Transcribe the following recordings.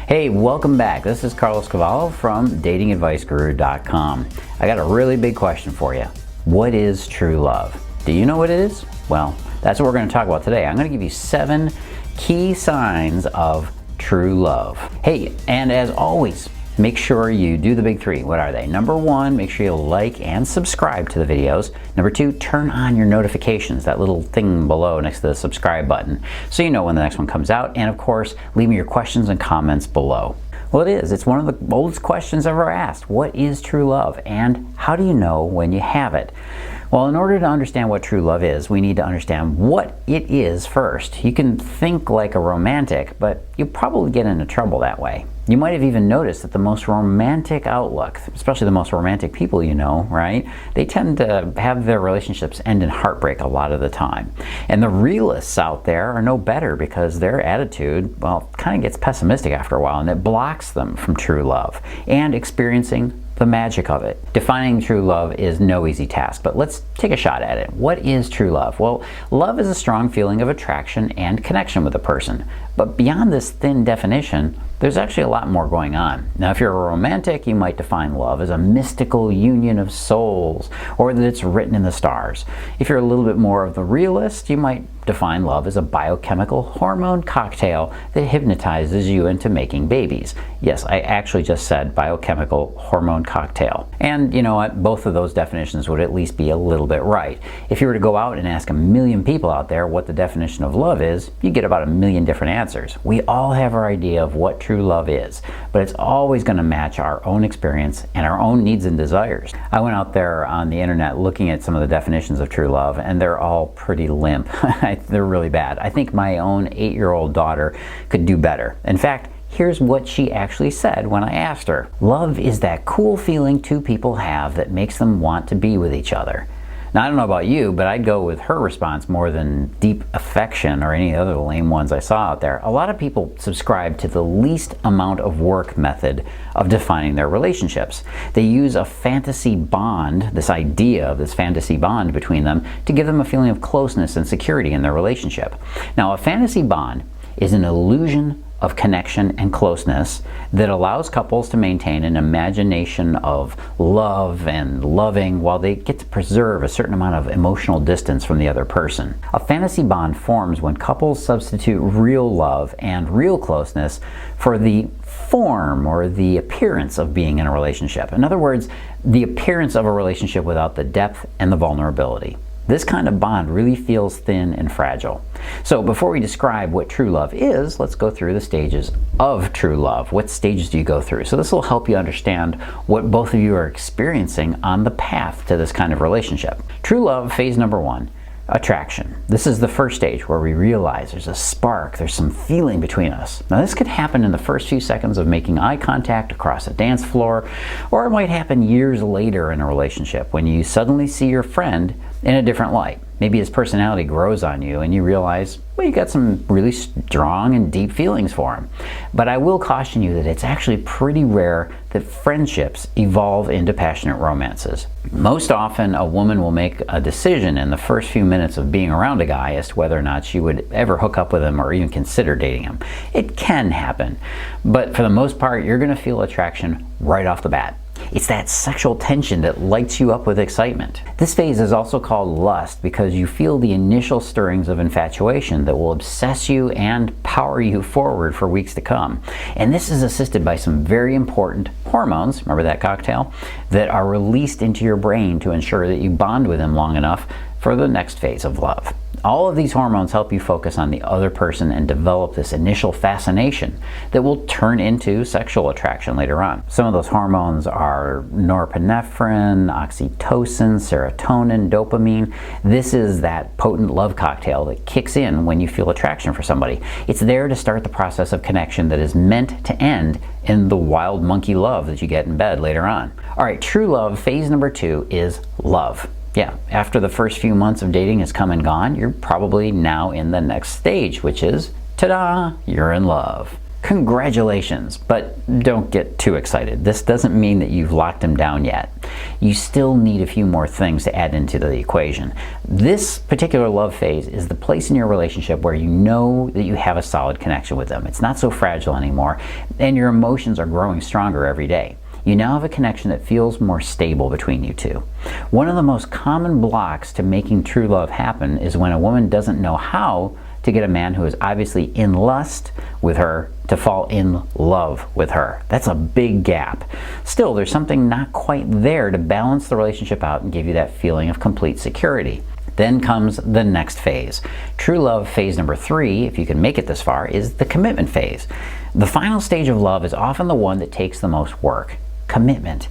Hey, welcome back. This is Cavallo from datingadviceguru.com. I got a really big question for you. What is true love? Do you know what it is? Well, that's what we're going to talk about today. I'm going to give you 7 key signs of true love. Hey, and as always, make sure you do the big 3. What are they? Number 1, make sure you like and subscribe to the videos. Number 2, turn on your notifications, that little thing below next to the subscribe button, so you know when the next one comes out. And of course, leave me your questions and comments below. Well, it is. It's one of the oldest questions ever asked. What is true love? And how do you know when you have it? Well, in order to understand what true love is, we need to understand what it is first. You can think like a romantic, but you'll probably get into trouble that way. You might have even noticed that the most romantic outlook, especially the most romantic people you know, right? They tend to have their relationships end in heartbreak a lot of the time. And the realists out there are no better because their attitude, well, kind of gets pessimistic after a while, and it blocks them from true love and experiencing the magic of it. Defining true love is no easy task, but let's take a shot at it. What is true love? Well, love is a strong feeling of attraction and connection with a person. But beyond this thin definition, there's actually a lot more going on. Now, if you're a romantic, you might define love as a mystical union of souls, or that it's written in the stars. If you're a little bit more of the realist, you might define love as a biochemical hormone cocktail that hypnotizes you into making babies. Yes, I actually just said biochemical hormone cocktail. And you know what? Both of those definitions would at least be a little bit right. If you were to go out and ask 1,000,000 people out there what the definition of love is, you get about 1,000,000 different answers. We all have our idea of what true love is, but it's always going to match our own experience and our own needs and desires. I went out there on the internet looking at some of the definitions of true love, and they're all pretty limp. They're really bad. I think my own 8-year-old daughter could do better. In fact, here's what she actually said when I asked her. Love is that cool feeling 2 people have that makes them want to be with each other. Now, I don't know about you, but I'd go with her response more than deep affection or any other lame ones I saw out there. A lot of people subscribe to the least amount of work method of defining their relationships. They use a fantasy bond, this idea of this fantasy bond between them, to give them a feeling of closeness and security in their relationship. Now, a fantasy bond is an illusion of connection and closeness that allows couples to maintain an imagination of love and loving while they get to preserve a certain amount of emotional distance from the other person. A fantasy bond forms when couples substitute real love and real closeness for the form or the appearance of being in a relationship. In other words, the appearance of a relationship without the depth and the vulnerability. This kind of bond really feels thin and fragile. So before we describe what true love is, let's go through the stages of true love. What stages do you go through? So this will help you understand what both of you are experiencing on the path to this kind of relationship. True love, phase number 1. Attraction. This is the first stage where we realize there's a spark, there's some feeling between us. Now, this could happen in the first few seconds of making eye contact across a dance floor, or it might happen years later in a relationship when you suddenly see your friend in a different light. Maybe his personality grows on you and you realize, well, you got some really strong and deep feelings for him. But I will caution you that it's actually pretty rare that friendships evolve into passionate romances. Most often, a woman will make a decision in the first few minutes of being around a guy as to whether or not she would ever hook up with him or even consider dating him. It can happen, but for the most part, you're going to feel attraction right off the bat. It's that sexual tension that lights you up with excitement. This phase is also called lust because you feel the initial stirrings of infatuation that will obsess you and power you forward for weeks to come. And this is assisted by some very important hormones, remember that cocktail, that are released into your brain to ensure that you bond with him long enough for the next phase of love. All of these hormones help you focus on the other person and develop this initial fascination that will turn into sexual attraction later on. Some of those hormones are norepinephrine, oxytocin, serotonin, dopamine. This is that potent love cocktail that kicks in when you feel attraction for somebody. It's there to start the process of connection that is meant to end in the wild monkey love that you get in bed later on. All right, true love, phase number 2 is love. Yeah, after the first few months of dating has come and gone, you're probably now in the next stage, which is, ta-da, you're in love. Congratulations, but don't get too excited. This doesn't mean that you've locked him down yet. You still need a few more things to add into the equation. This particular love phase is the place in your relationship where you know that you have a solid connection with them. It's not so fragile anymore, and your emotions are growing stronger every day. You now have a connection that feels more stable between you two. One of the most common blocks to making true love happen is when a woman doesn't know how to get a man who is obviously in lust with her to fall in love with her. That's a big gap. Still, there's something not quite there to balance the relationship out and give you that feeling of complete security. Then comes the next phase. True love phase number 3, if you can make it this far, is the commitment phase. The final stage of love is often the one that takes the most work. Commitment.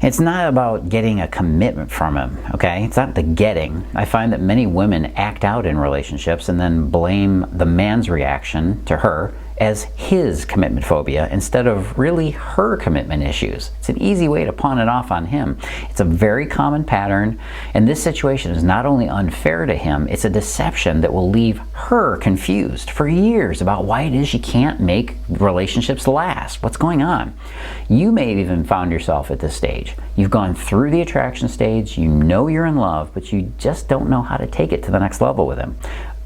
It's not about getting a commitment from him, okay? It's not the getting. I find that many women act out in relationships and then blame the man's reaction to her as his commitment phobia instead of really her commitment issues. It's an easy way to pawn it off on him. It's a very common pattern, and this situation is not only unfair to him, it's a deception that will leave her confused for years about why it is she can't make relationships last. What's going on? You may have even found yourself at this stage. You've gone through the attraction stage, you know you're in love, but you just don't know how to take it to the next level with him.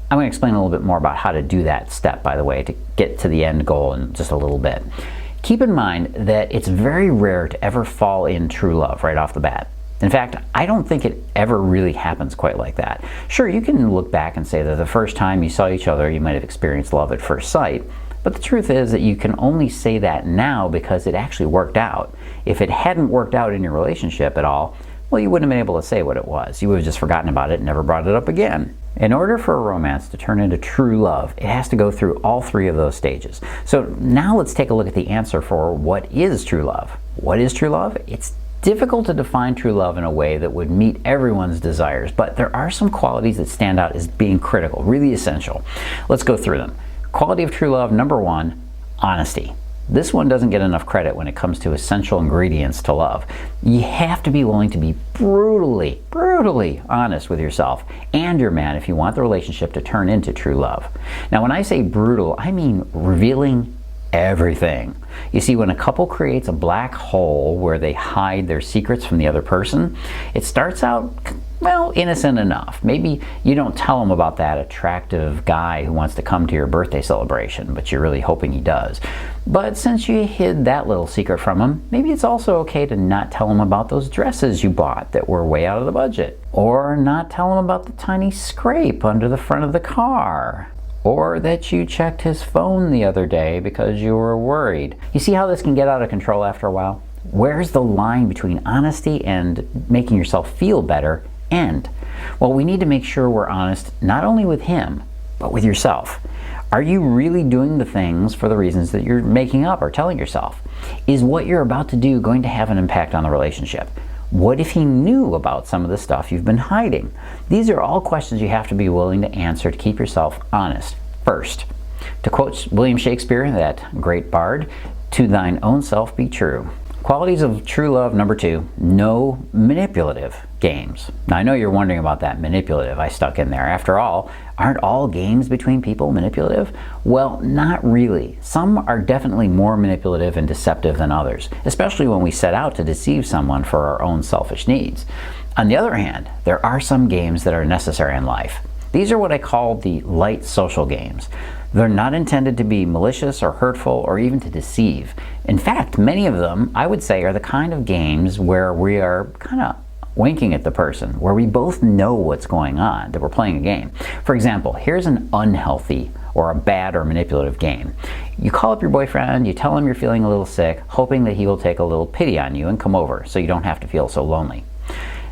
I'm going to explain a little bit more about how to do that step, by the way, to get to the end goal in just a little bit. Keep in mind that it's very rare to ever fall in true love right off the bat. In fact, I don't think it ever really happens quite like that. Sure, you can look back and say that the first time you saw each other, you might have experienced love at first sight, but the truth is that you can only say that now because it actually worked out. If it hadn't worked out in your relationship at all, well, you wouldn't have been able to say what it was. You would have just forgotten about it and never brought it up again. In order for a romance to turn into true love, it has to go through all 3 of those stages. So now let's take a look at the answer for what is true love. What is true love? It's difficult to define true love in a way that would meet everyone's desires, but there are some qualities that stand out as being critical, really essential. Let's go through them. Quality of true love, number 1, honesty. This one doesn't get enough credit when it comes to essential ingredients to love. You have to be willing to be brutally honest with yourself and your man if you want the relationship to turn into true love. Now, when I say brutal, I mean revealing everything. You see, when a couple creates a black hole where they hide their secrets from the other person, it starts out, well, innocent enough. Maybe you don't tell them about that attractive guy who wants to come to your birthday celebration, but you're really hoping he does. But since you hid that little secret from him, maybe it's also okay to not tell him about those dresses you bought that were way out of the budget. Or not tell him about the tiny scrape under the front of the car. Or that you checked his phone the other day because you were worried. You see how this can get out of control after a while? Where's the line between honesty and making yourself feel better end? Well, we need to make sure we're honest not only with him, but with yourself. Are you really doing the things for the reasons that you're making up or telling yourself? Is what you're about to do going to have an impact on the relationship? What if he knew about some of the stuff you've been hiding? These are all questions you have to be willing to answer to keep yourself honest first. To quote William Shakespeare, that great bard, "To thine own self be true." Qualities of true love, number 2, no manipulative games. Now, I know you're wondering about that manipulative I stuck in there. After all, aren't all games between people manipulative? Well, not really. Some are definitely more manipulative and deceptive than others, especially when we set out to deceive someone for our own selfish needs. On the other hand, there are some games that are necessary in life. These are what I call the light social games. They're not intended to be malicious or hurtful or even to deceive. In fact, many of them, I would say, are the kind of games where we are kind of winking at the person, where we both know what's going on, that we're playing a game. For example, here's an unhealthy or a bad or manipulative game. You call up your boyfriend, you tell him you're feeling a little sick, hoping that he will take a little pity on you and come over so you don't have to feel so lonely.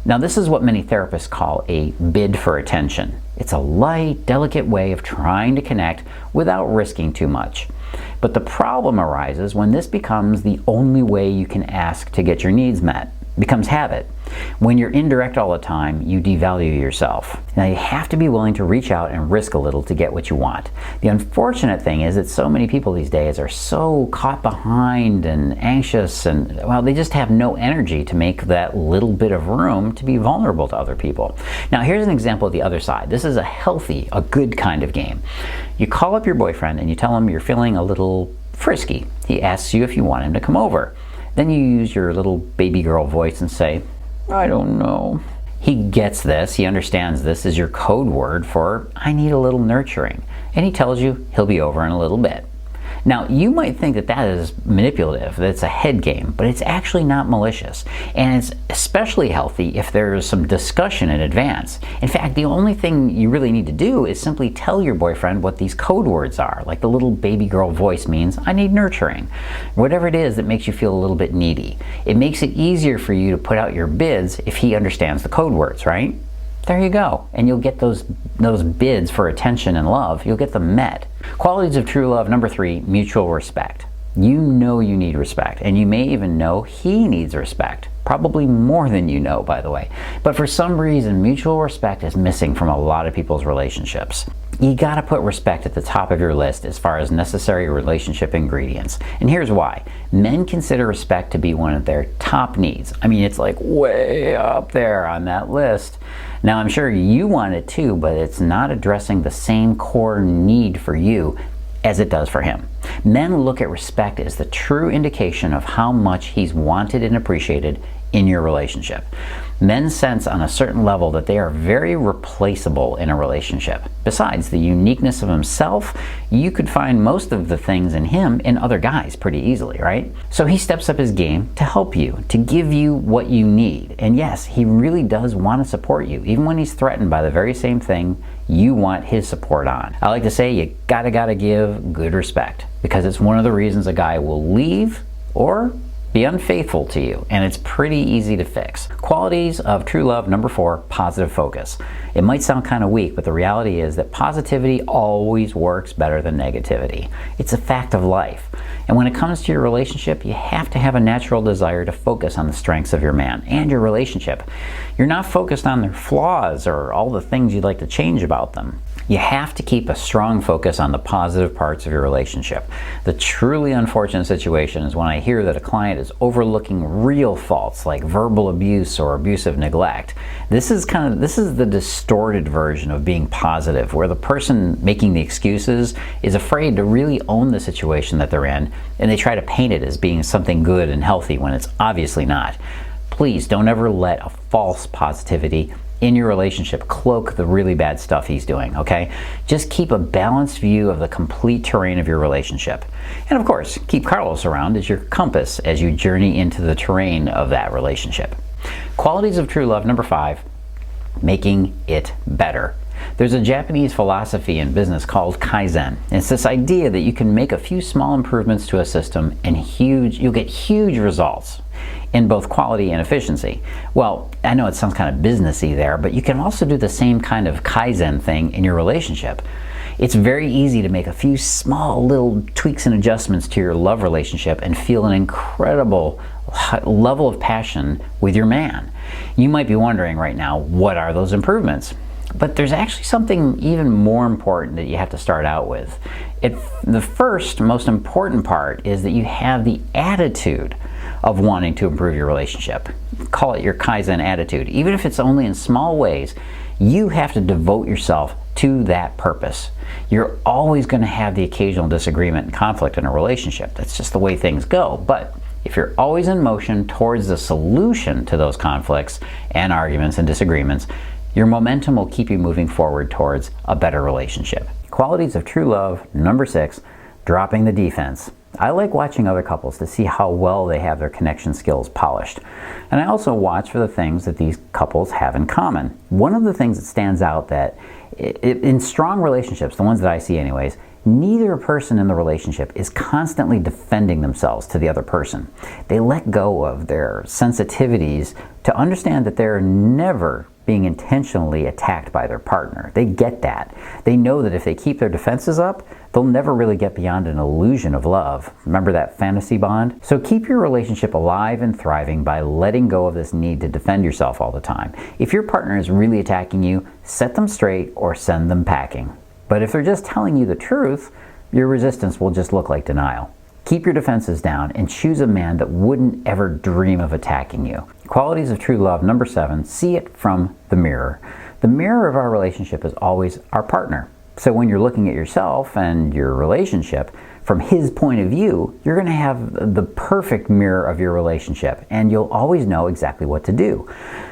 Now, this is what many therapists call a bid for attention. It's a light, delicate way of trying to connect without risking too much. But the problem arises when this becomes the only way you can ask to get your needs met. It becomes habit. When you're indirect all the time, you devalue yourself. Now, you have to be willing to reach out and risk a little to get what you want. The unfortunate thing is that so many people these days are so caught behind and anxious, and well, they just have no energy to make that little bit of room to be vulnerable to other people. Now, here's an example of the other side. This is a healthy, a good kind of game. You call up your boyfriend and you tell him you're feeling a little frisky. He asks you if you want him to come over. Then you use your little baby girl voice and say, I don't know. He gets this, he understands this is your code word for, I need a little nurturing. And he tells you he'll be over in a little bit. Now, you might think that that is manipulative, that it's a head game, but it's actually not malicious. And it's especially healthy if there's some discussion in advance. In fact, the only thing you really need to do is simply tell your boyfriend what these code words are, like the little baby girl voice means, I need nurturing. Whatever it is that makes you feel a little bit needy. It makes it easier for you to put out your bids if he understands the code words, right? There you go. And you'll get those bids for attention and love, you'll get them met. Qualities of true love, number 3, mutual respect. You know you need respect, and you may even know he needs respect. Probably more than you know, by the way. But for some reason, mutual respect is missing from a lot of people's relationships. You gotta put respect at the top of your list as far as necessary relationship ingredients. And here's why. Men consider respect to be one of their top needs. I mean, it's like way up there on that list. Now, I'm sure you want it too, but it's not addressing the same core need for you as it does for him. Men look at respect as the true indication of how much he's wanted and appreciated in your relationship. Men sense on a certain level that they are very replaceable in a relationship. Besides the uniqueness of himself, you could find most of the things in him in other guys pretty easily, right? So he steps up his game to help you, to give you what you need. And yes, he really does want to support you, even when he's threatened by the very same thing you want his support on. I like to say you gotta give good respect, because it's one of the reasons a guy will leave or be unfaithful to you, and it's pretty easy to fix. Qualities of true love, number 4, positive focus. It might sound kind of weak, but the reality is that positivity always works better than negativity. It's a fact of life. And when it comes to your relationship, you have to have a natural desire to focus on the strengths of your man and your relationship. You're not focused on their flaws or all the things you'd like to change about them. You have to keep a strong focus on the positive parts of your relationship. The truly unfortunate situation is when I hear that a client is overlooking real faults like verbal abuse or abusive neglect. This is the distorted version of being positive, where the person making the excuses is afraid to really own the situation that they're in, and they try to paint it as being something good and healthy when it's obviously not. Please don't ever let a false positivity in your relationship cloak the really bad stuff he's doing, okay? Just keep a balanced view of the complete terrain of your relationship. And of course, keep Carlos around as your compass as you journey into the terrain of that relationship. Qualities of true love, number 5, making it better. There's a Japanese philosophy in business called Kaizen. It's this idea that you can make a few small improvements to a system and you'll get huge results in both quality and efficiency. Well, I know it sounds kind of businessy there, but you can also do the same kind of Kaizen thing in your relationship. It's very easy to make a few small little tweaks and adjustments to your love relationship and feel an incredible level of passion with your man. You might be wondering right now, what are those improvements? But there's actually something even more important that you have to start out with. The first, most important part is that you have the attitude of wanting to improve your relationship. Call it your Kaizen attitude. Even if it's only in small ways, you have to devote yourself to that purpose. You're always going to have the occasional disagreement and conflict in a relationship. That's just the way things go. But if you're always in motion towards the solution to those conflicts and arguments and disagreements, your momentum will keep you moving forward towards a better relationship. Qualities of true love, number 6, dropping the defense. I like watching other couples to see how well they have their connection skills polished. And I also watch for the things that these couples have in common. One of the things that stands out that in strong relationships, the ones that I see anyways, neither person in the relationship is constantly defending themselves to the other person. They let go of their sensitivities to understand that they're never being intentionally attacked by their partner. They get that. They know that if they keep their defenses up, they'll never really get beyond an illusion of love. Remember that fantasy bond? So keep your relationship alive and thriving by letting go of this need to defend yourself all the time. If your partner is really attacking you, set them straight or send them packing. But if they're just telling you the truth, your resistance will just look like denial. Keep your defenses down and choose a man that wouldn't ever dream of attacking you. Qualities of true love, number 7, see it from the mirror. The mirror of our relationship is always our partner. So when you're looking at yourself and your relationship from his point of view, you're going to have the perfect mirror of your relationship, and you'll always know exactly what to do.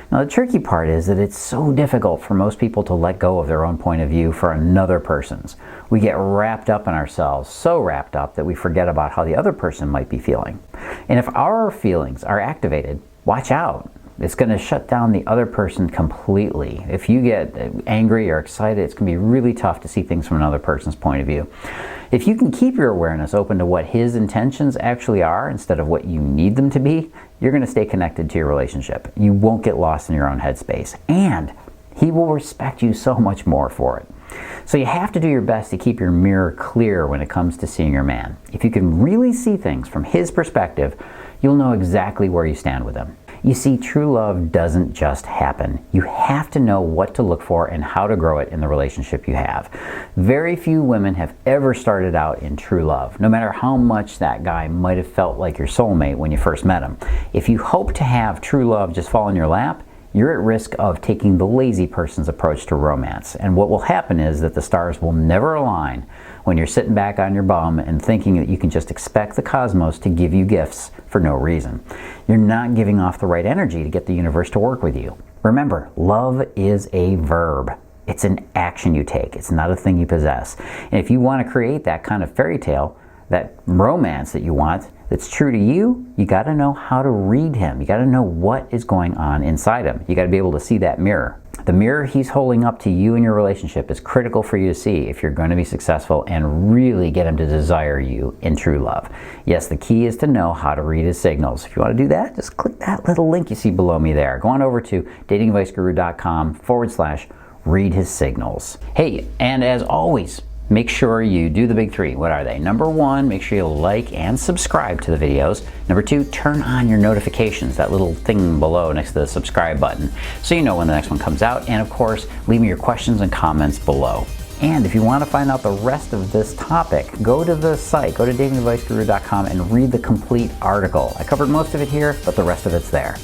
Now, the tricky part is that it's so difficult for most people to let go of their own point of view for another person's. We get wrapped up in ourselves, so wrapped up that we forget about how the other person might be feeling. And if our feelings are activated, watch out. It's going to shut down the other person completely. If you get angry or excited, it's going to be really tough to see things from another person's point of view. If you can keep your awareness open to what his intentions actually are instead of what you need them to be, you're going to stay connected to your relationship. You won't get lost in your own headspace, and he will respect you so much more for it. So you have to do your best to keep your mirror clear when it comes to seeing your man. If you can really see things from his perspective, you'll know exactly where you stand with him. You see, true love doesn't just happen. You have to know what to look for and how to grow it in the relationship you have. Very few women have ever started out in true love, no matter how much that guy might have felt like your soulmate when you first met him. If you hope to have true love just fall in your lap, you're at risk of taking the lazy person's approach to romance. And what will happen is that the stars will never align when you're sitting back on your bum and thinking that you can just expect the cosmos to give you gifts for no reason. You're not giving off the right energy to get the universe to work with you. Remember, love is a verb. It's an action you take. It's not a thing you possess. And if you want to create that kind of fairy tale, that romance that you want, that's true to you, you got to know how to read him. You got to know what is going on inside him. You got to be able to see that mirror. The mirror he's holding up to you in your relationship is critical for you to see if you're going to be successful and really get him to desire you in true love. Yes, the key is to know how to read his signals. If you want to do that, just click that little link you see below me there. Go on over to datingadviceguru.com/read his signals. Hey, and as always, make sure you do the big three. What are they? Number one, make sure you like and subscribe to the videos. Number two, turn on your notifications, that little thing below next to the subscribe button, so you know when the next one comes out. And of course, leave me your questions and comments below. And if you want to find out the rest of this topic, go to the site, go to datingadviceguru.com and read the complete article. I covered most of it here, but the rest of it's there.